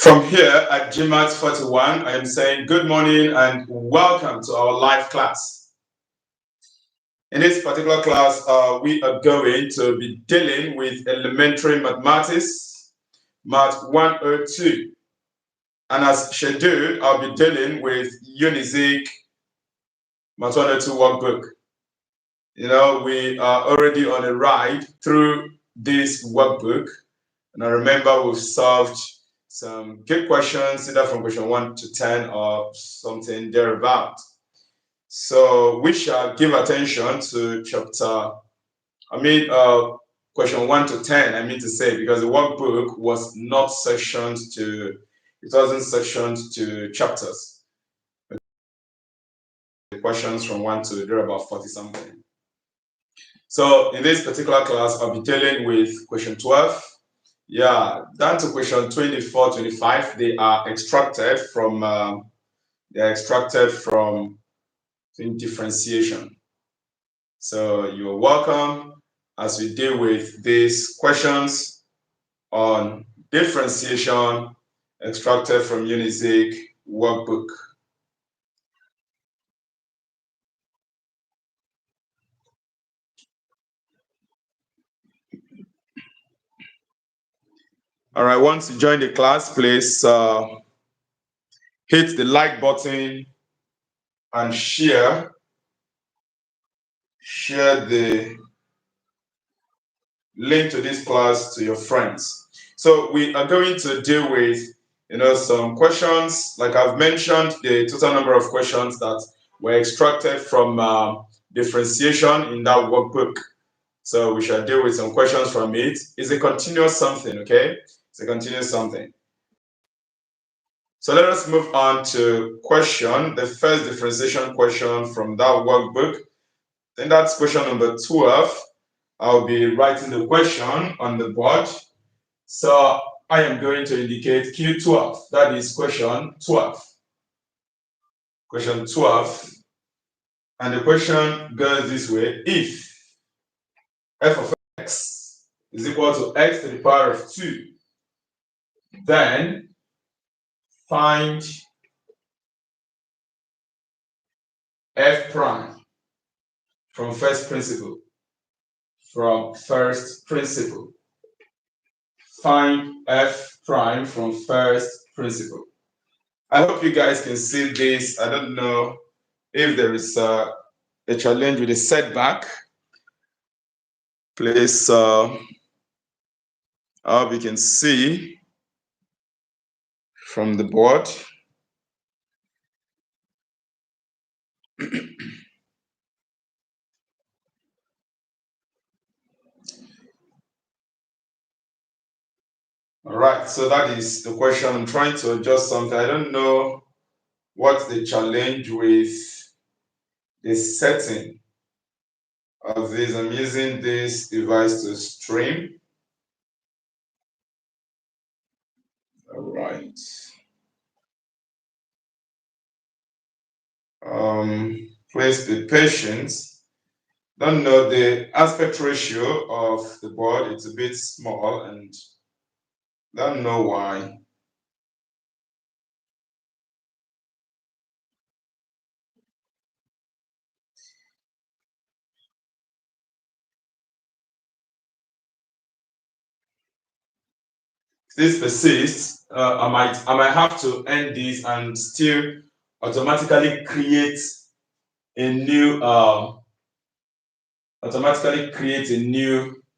From here at GMAETS 41, I am saying good morning and welcome to our live class. In this particular class, we are going to be dealing with elementary mathematics, Math 102. And as scheduled, I'll be dealing with UNIZIK Math 102 workbook. You know, we are already on a ride through this workbook. And I remember we've solved some good questions, either from question 1 to 10 or something thereabout. So we shall give attention to question 1 to 10, I mean to say, because the workbook was not sectioned to, it wasn't sectioned to chapters. The questions from 1 to there about 40 something. So in this particular class, I'll be dealing with question 12. Yeah, down to question 24, 25, they are extracted from differentiation. So you're welcome as we deal with these questions on differentiation extracted from UNIZIK workbook. All right, once you join the class, please hit the like button and share the link to this class to your friends. So we are going to deal with some questions. Like I've mentioned, the total number of questions that were extracted from differentiation in that workbook. So we shall deal with some questions from it. It's a continuous something, okay? It's a continuous something. So let us move on to the first differentiation question from that workbook. Then that's question number 12. I'll be writing the question on the board. So I am going to indicate Q12. That is question 12. Question 12. And the question goes this way. If f of x is equal to x to the power of 2, then find f prime from first principle. Find f prime from first principle. I hope you guys can see this. I don't know if there is a challenge with a setback. Please, I hope you can see from the board. All right, so that is the question. I'm trying to adjust something. I don't know what's the challenge with the setting of this. I'm using this device to stream. All right. Please be patient. Don't know the aspect ratio of the board. It's a bit small and don't know why. If this persists, I might have to end this and still automatically create a new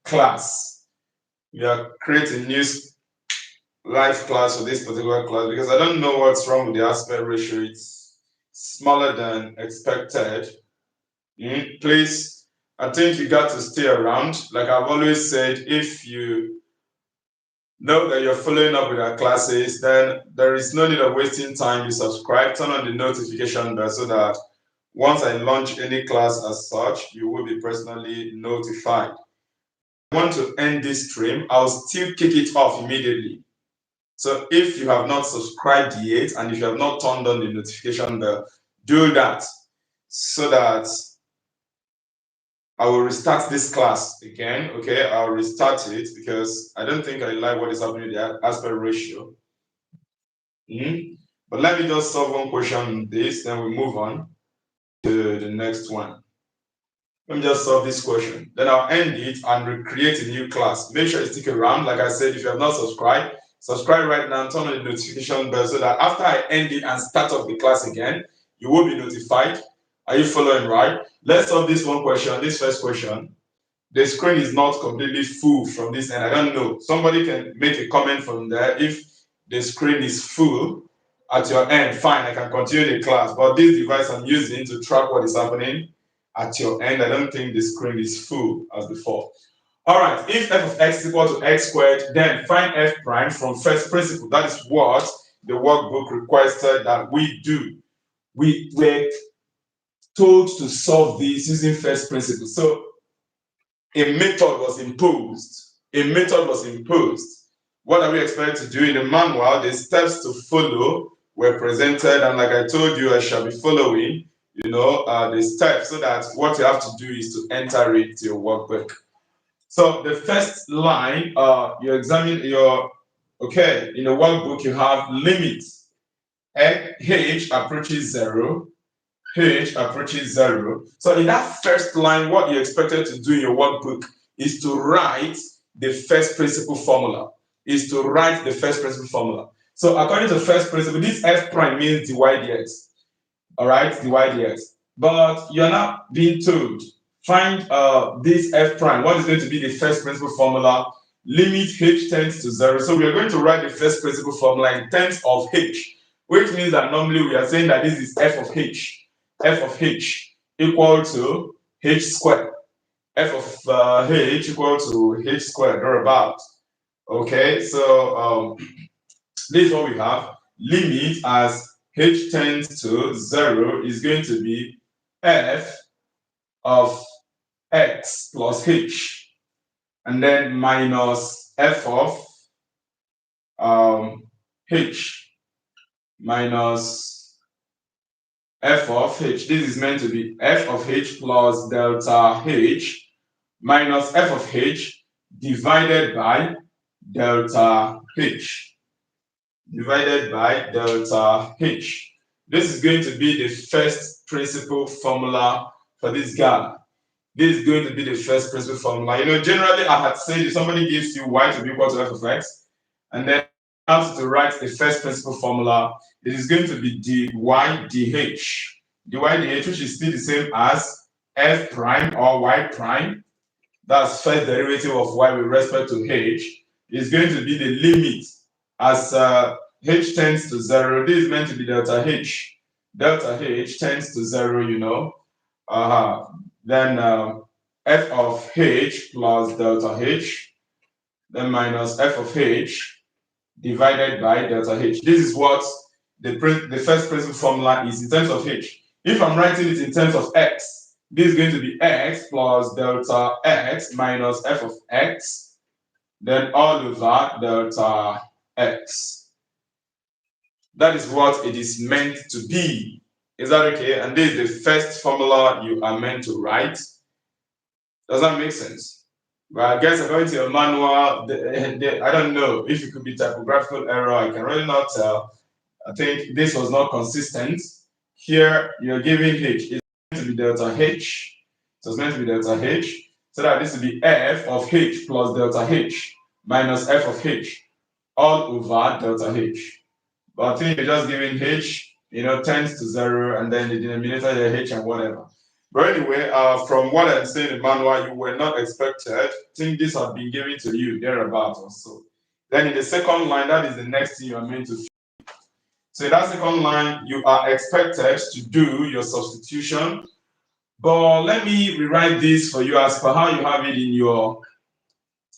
class. We are creating a new live class for this particular class because I don't know what's wrong with the aspect ratio. It's smaller than expected. Please, I think you got to stay around. Like I've always said, if you know that you're following up with our classes, then there is no need of wasting time. You subscribe, turn on the notification bell so that once I launch any class as such, you will be personally notified. I want to end this stream. I'll still kick it off immediately. So if you have not subscribed yet and if you have not turned on the notification bell, do that so that I will restart this class again. Okay, I'll restart it because I don't think I like what is happening with the aspect ratio. But let me just solve one question on this, then we move on to the next one. Let me just solve this question. Then I'll end it and recreate a new class. Make sure you stick around. Like I said, if you have not subscribed, subscribe right now and turn on the notification bell so that after I end it and start up the class again, you will be notified. Are you following right? Let's solve this one question, this first question. The screen is not completely full from this end. I don't know. Somebody can make a comment from there. If the screen is full at your end, fine, I can continue the class. But this device I'm using to track what is happening at your end, I don't think the screen is full as before. All right, if f of x is equal to x squared, then find f prime from first principle. That is what the workbook requested that we do. We were told to solve this using first principle. So a method was imposed. A method was imposed. What are we expected to do in the manual? The steps to follow were presented, and like I told you, I shall be following, the steps, so that what you have to do is to enter it to your workbook. So the first line, you examine in the workbook you have limits. H approaches 0, H approaches 0. So in that first line, what you expected to do in your workbook is to write the first principle formula. So according to first principle, this f prime means dy dx. All right, dy dx. But you're not being told, find this f prime. What is going to be the first principle formula? Limit h tends to 0. So we are going to write the first principle formula in terms of h, which means that normally we are saying that this is f of h. F of h equal to h squared. F of h equal to h squared or about. Okay, so this is what we have. Limit as h tends to 0 is going to be f of x plus h, and then minus f of h minus f of h. This is meant to be f of h plus delta h minus f of h divided by delta h. This is going to be the first principle formula for this guy. This is going to be the first principle formula. Generally I had said if somebody gives you y to be equal to f of x, and then asked to write the first principle formula, it is going to be dy dh. Dy dh, which is still the same as f prime or y prime. That's first derivative of y with respect to h. Is going to be the limit as h tends to 0. This is meant to be delta h. Delta h tends to 0, then f of h plus delta h, then minus f of h divided by delta h. This is what the first principle formula is in terms of h. If I'm writing it in terms of x, this is going to be x plus delta x minus f of x, then all over delta x. That is what it is meant to be. Is that okay? And this is the first formula you are meant to write. Does that make sense? Well, I guess according to your manual, I don't know if it could be typographical error. I can really not tell. I think this was not consistent. Here, you're giving h. It's meant to be delta h. So it's meant to be delta h. So that this will be f of h plus delta h minus f of h all over delta h. But I think you're just giving h, tends to 0, and then the denominator the h and whatever. But anyway, from what I'm saying in manual, you were not expected. I think this had been given to you thereabouts or so. Then in the second line, that is the next thing you are meant to fill. So in that second line, you are expected to do your substitution. But let me rewrite this for you as per how you have it in your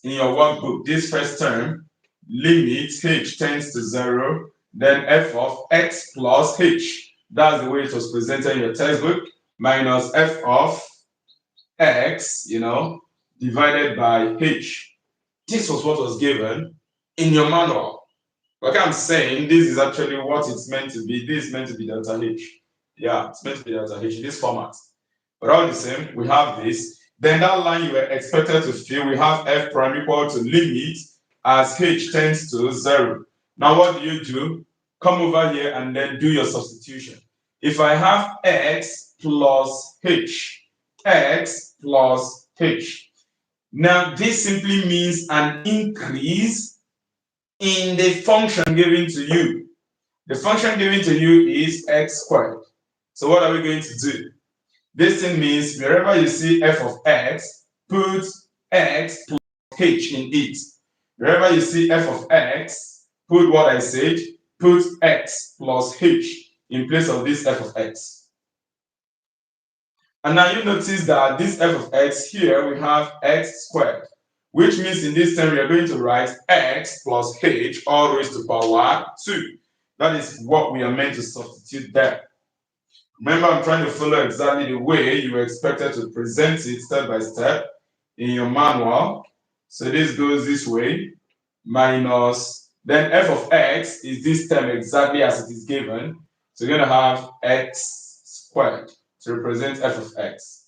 workbook. This first term, limit h tends to 0, then f of x plus h. That's the way it was presented in your textbook. Minus f of x, divided by h. This was what was given in your manual. Like I'm saying, this is actually what it's meant to be. This is meant to be delta h. Yeah, it's meant to be delta h in this format. But all the same, we have this. Then that line you were expected to fill, we have f prime equal to limit as h tends to 0. Now what do? come over here and then do your substitution. If I have x plus h, x plus h. Now this simply means an increase in the function given to you. The function given to you is x squared. So what are we going to do? This thing means wherever you see f of x, put x plus h in it. Wherever you see f of x, put what I said, put x plus h in place of this f of x. And now you notice that this f of x here, we have x squared, which means in this term we are going to write x plus h all raised to power 2. That is what we are meant to substitute there. Remember, I'm trying to follow exactly the way you were expected to present it step by step in your manual. So this goes this way, minus, then f of x is this term exactly as it is given. So you're going to have x squared to represent f of x.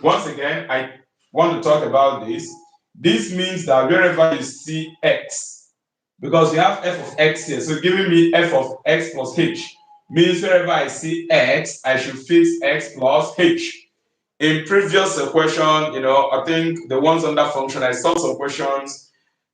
Once again, I want to talk about this. This means that wherever you see x, because we have f of x here, so giving me f of x plus h, means wherever I see x, I should fix x plus h. In previous question, I think the ones under function, I saw some questions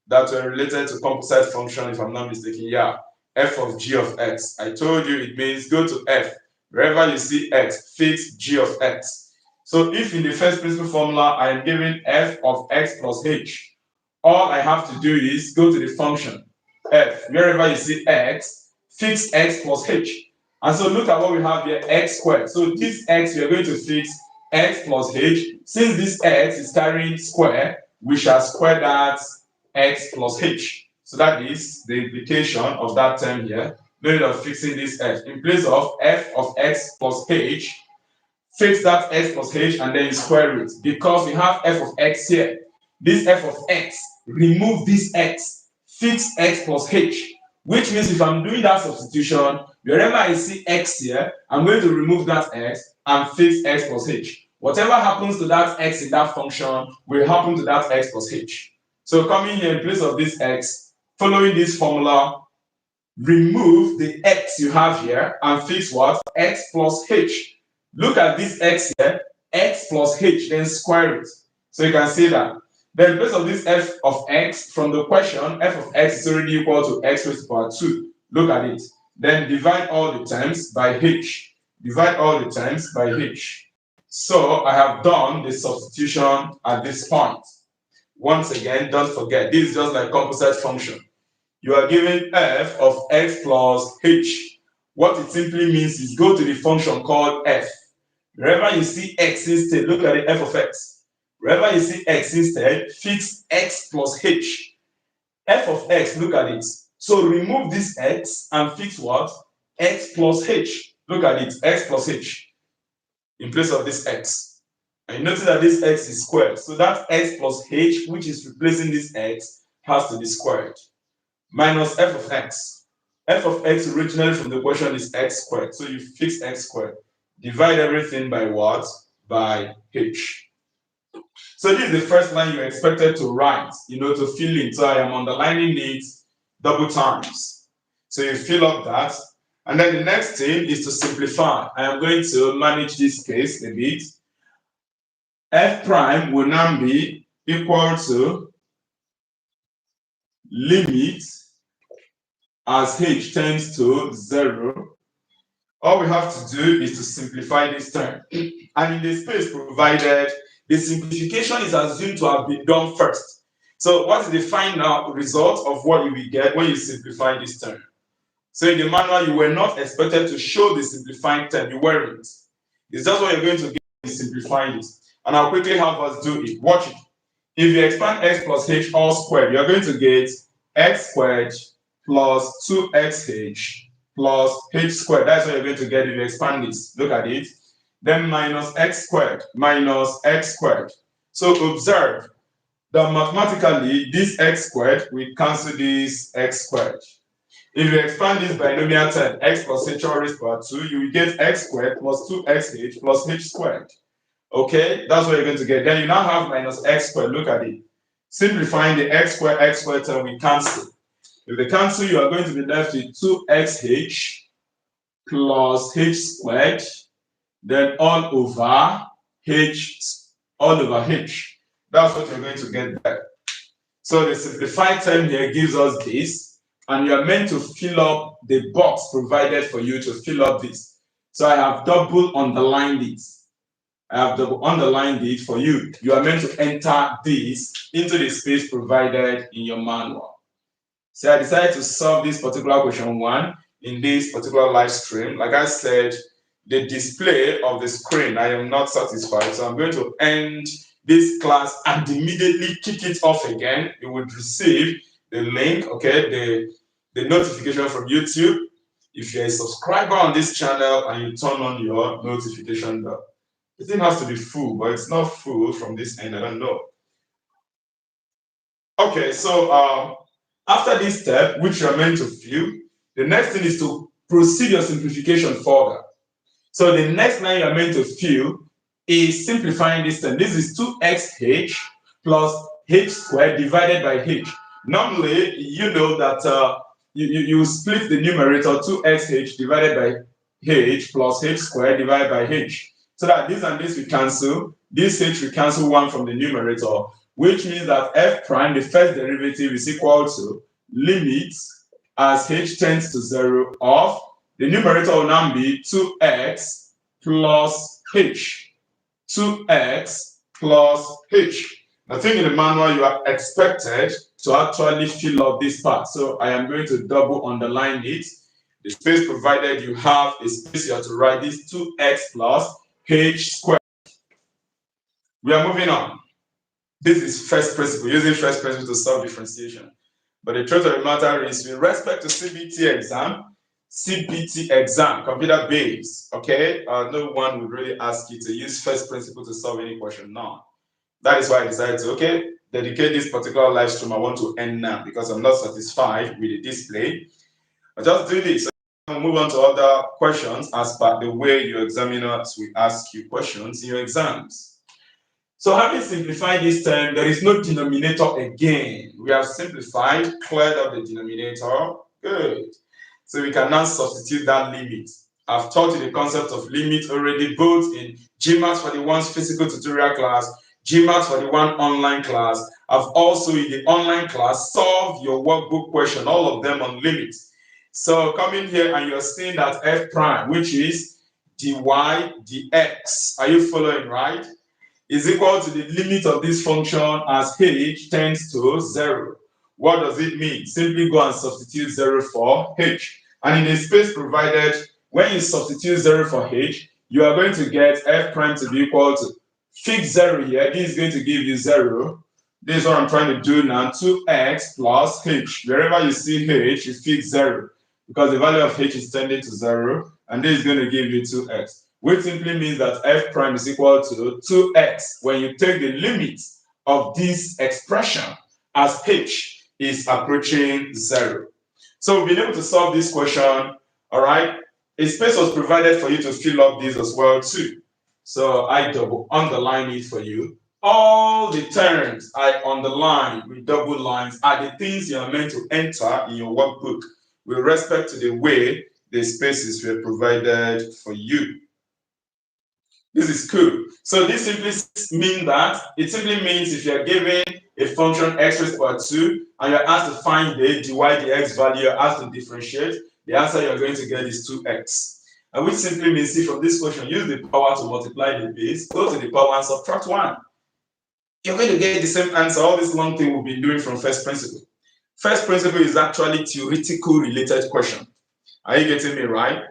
that were related to composite function, if I'm not mistaken. Yeah, f of g of x. I told you it means go to f. Wherever you see x, fix g of x. So if in the first principle formula, I am given f of x plus h, all I have to do is go to the function f. Wherever you see x, fix x plus h. And so look at what we have here, x squared. So this x, we are going to fix x plus h. Since this x is carrying square, we shall square that x plus h. So that is the implication of that term here. No need of fixing this f. In place of f of x plus h, fix that x plus h and then you square it. Because we have f of x here. This f of x, remove this x, fix x plus h. Which means if I'm doing that substitution, wherever I see x here, I'm going to remove that x and fix x plus h. Whatever happens to that x in that function will happen to that x plus h. So coming here in place of this x, following this formula, remove the x you have here and fix what? X plus h. Look at this x here, x plus h, then square it. So you can see that. Then in place of this f of x, from the question, f of x is already equal to x raised to power 2. Look at it. Then divide all the terms by h. Divide all the terms by h. So I have done the substitution at this point. Once again, don't forget, this is just like composite function. You are given f of x plus h. What it simply means is go to the function called f. Wherever you see x instead, look at the f of x. Wherever you see x instead, fix x plus h. F of x, look at it. So remove this x and fix what? X plus h. Look at it, x plus h in place of this x. And you notice that this x is squared. So that x plus h, which is replacing this x, has to be squared. Minus f of x. F of x originally from the question is x squared. So you fix x squared. Divide everything by what? By h. So this is the first line you're expected to write, to fill in. So I am underlining it double times. So you fill up that. And then the next thing is to simplify. I am going to manage this case a bit. F prime will now be equal to limit as h tends to 0. All we have to do is to simplify this term. And in the space provided, the simplification is assumed to have been done first. So what is the final result of what you will get when you simplify this term? So in the manual, you were not expected to show the simplified term. You weren't. It's just what you're going to get when you simplify it. And I'll quickly have us do it. Watch it. If you expand x plus h all squared, you're going to get x squared plus 2xh plus h squared. That's what you're going to get if you expand this. Look at it. Then minus x squared minus x squared. So observe that mathematically this x squared will cancel this x squared. If you expand this binomial term x plus h all raised to power 2, you will get x squared plus 2xh plus h squared. Okay, that's what you're going to get. Then you now have minus x squared. Look at it. Simplifying the x squared term will cancel. If they cancel, you are going to be left with 2xh plus h squared, then all over h. That's what you're going to get back. So the simplified term here gives us this, and you are meant to fill up the box provided for you to fill up this. So I have double underlined it. I have double underlined it for you. You are meant to enter this into the space provided in your manual. So I decided to solve this particular question 1 in this particular live stream. Like I said, the display of the screen, I am not satisfied. So I'm going to end this class and immediately kick it off again. You would receive the link, okay, the notification from YouTube. If you're a subscriber on this channel and you turn on your notification bell, the thing has to be full, but it's not full from this end. I don't know. Okay, so after this step, which you are meant to fill, the next thing is to proceed your simplification further. So the next line you are meant to fill is simplifying this term. This is 2xh plus h squared divided by h. Normally, you know that you split the numerator 2xh divided by h plus h squared divided by h. So that this and this will cancel. This h will cancel 1 from the numerator, which means that f prime, the first derivative, is equal to limit as h tends to 0 of the numerator will now be 2x plus h. 2x plus h. I think in the manual you are expected to actually fill up this part. So I am going to double underline it. The space provided, you have a space you have to write this 2x plus h squared. We are moving on. This is first principle, using first principle to solve differentiation. But the truth of the matter is, with respect to CBT exam, computer based, okay, no one would really ask you to use first principle to solve any question now. That is why I decided to, okay, dedicate this particular live stream. I want to end now because I'm not satisfied with the display. I just do this. So I'll move on to other questions as per the way your examiners will ask you questions in your exams. So having simplified this term, there is no denominator again. We have simplified, cleared up the denominator. Good. So we can now substitute that limit. I've taught you the concept of limit already, both in GMAETS for the one's physical tutorial class, GMAETS for the one online class. I've also in the online class solved your workbook question, all of them on limits. So coming here and you're seeing that f prime, which is dy dx. Are you following, right? Is equal to the limit of this function as h tends to 0. What does it mean? Simply go and substitute 0 for h. And in the space provided, when you substitute 0 for h, you are going to get f prime to be equal to, fix 0 here, this is going to give you 0. This is what I'm trying to do now, 2x plus h. Wherever you see h, you fix 0, because the value of h is tending to 0, and this is going to give you 2x. Which simply means that f prime is equal to 2x when you take the limit of this expression as h is approaching 0. So we've been able to solve this question, all right? A space was provided for you to fill up this as well too. So I double underline it for you. All the terms I underline with double lines are the things you are meant to enter in your workbook with respect to the way the spaces were provided for you. This is cool. So this simply means that it simply means if you're given a function x raised to power 2 and you're asked to find the dy dx value, you're asked to differentiate, the answer you're going to get is 2x. And which simply means, see, from this question, use the power to multiply the base, go to the power and subtract 1. You're going to get the same answer. All this long thing we've been doing from first principle. First principle is actually theoretical related question. Are you getting me right?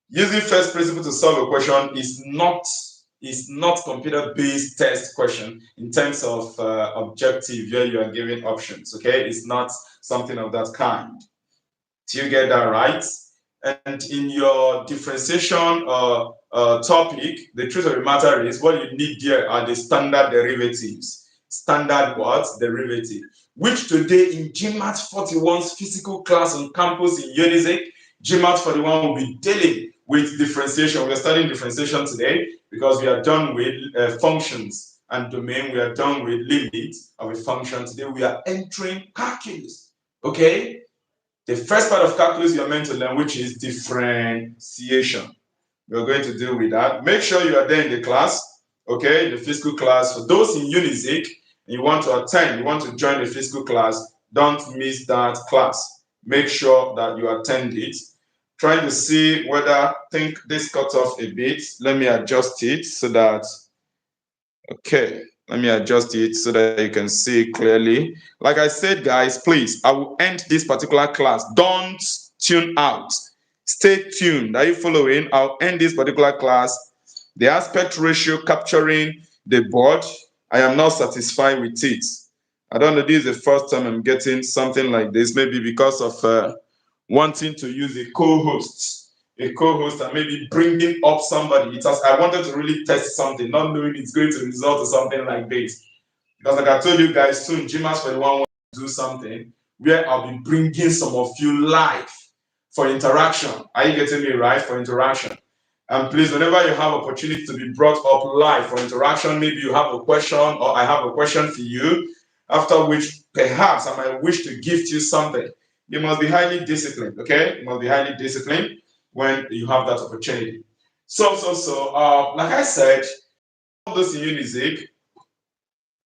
Using first principle to solve a question is not computer-based test question in terms of objective where you are given options, okay? It's not something of that kind. Do you get that right? And in your differentiation topic, the truth of the matter is what you need there are the standard derivatives. Standard what? Derivative. Which today in GMAETS 41's physical class on campus in UNIZIK, GMAETS 41 will be dealing with differentiation. We are studying differentiation today because we are done with functions and domain. We are done with limits of a function. Today we are entering calculus. Okay? the first part of calculus you're meant to learn, which is differentiation. We're going to deal with that. Make sure you are there in the class, okay, the physical class. For those in UNIZIK, and you want to attend, you want to join the physical class, don't miss that class. Make sure that you attend it. Trying to see whether, I think this cut off a bit. Let me adjust it so that, okay, let me adjust it so that you can see clearly. Like I said, guys, please, I will end this particular class. Don't tune out. Stay tuned. Are you following? I'll end this particular class. The aspect ratio capturing the board, I am not satisfied with it. I don't know, this is the first time I'm getting something like this, maybe because of wanting to use a co-host and maybe bringing up somebody. I wanted to really test something, not knowing it's going to result in something like this. Because like I told you guys, soon GMAETS 41 wants to do something where I'll be bringing some of you live for interaction. Are you getting me right? For interaction. And please, whenever you have opportunity to be brought up live for interaction, maybe you have a question or I have a question for you, after which perhaps I might wish to gift you something. You must be highly disciplined, okay? You must be highly disciplined when you have that opportunity. So, like I said, all those in UNIZIK,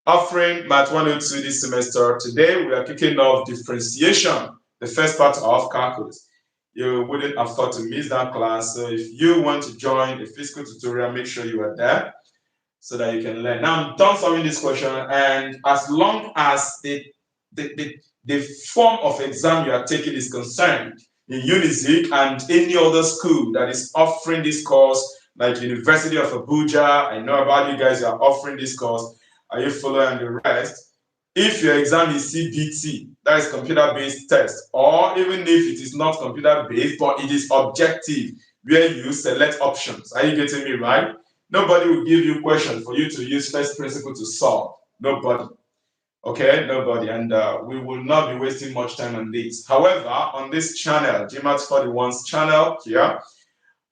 offering Math 102 this semester. Today, we are kicking off differentiation, the first part of calculus. You wouldn't afford to miss that class. So if you want to join the physical tutorial, make sure you are there so that you can learn. Now, I'm done solving this question, and as long as the form of exam you are taking is concerned in UNIZIK and any other school that is offering this course, like University of Abuja, I know about you guys are offering this course. Are you following the rest? If your exam is CBT, that is computer-based test, or even if it is not computer-based, but it is objective, where you select options. Are you getting me right? Nobody will give you questions for you to use first principle to solve. Nobody. Okay, nobody. And we will not be wasting much time on this. However, on this channel, GMAETS 41's channel here,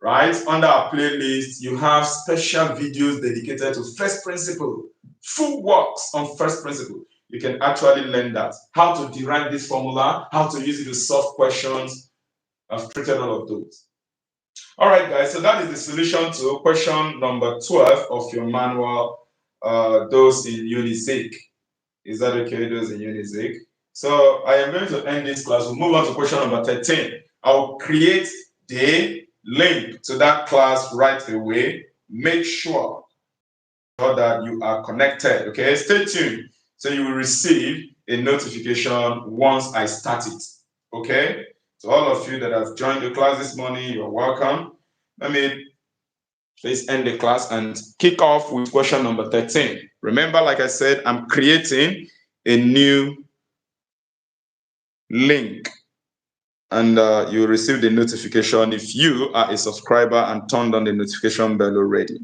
right, under our playlist, you have special videos dedicated to first principle, full works on first principle. You can actually learn that. How to derive this formula, how to use it to solve questions. I've treated all of those. All right, guys, so that is the solution to question number 12 of your manual, those in UNIZIK. Is that okay, those in UNIZIK? So I am going to end this class. We'll move on to question number 13. I'll create the link to that class right away. Make sure that you are connected, okay? Stay tuned. So you will receive a notification once I start it, okay? So all of you that have joined the class this morning, you're welcome. Let me please end the class and kick off with question number 13. Remember, like I said, I'm creating a new link and you will receive the notification if you are a subscriber and turned on the notification bell already.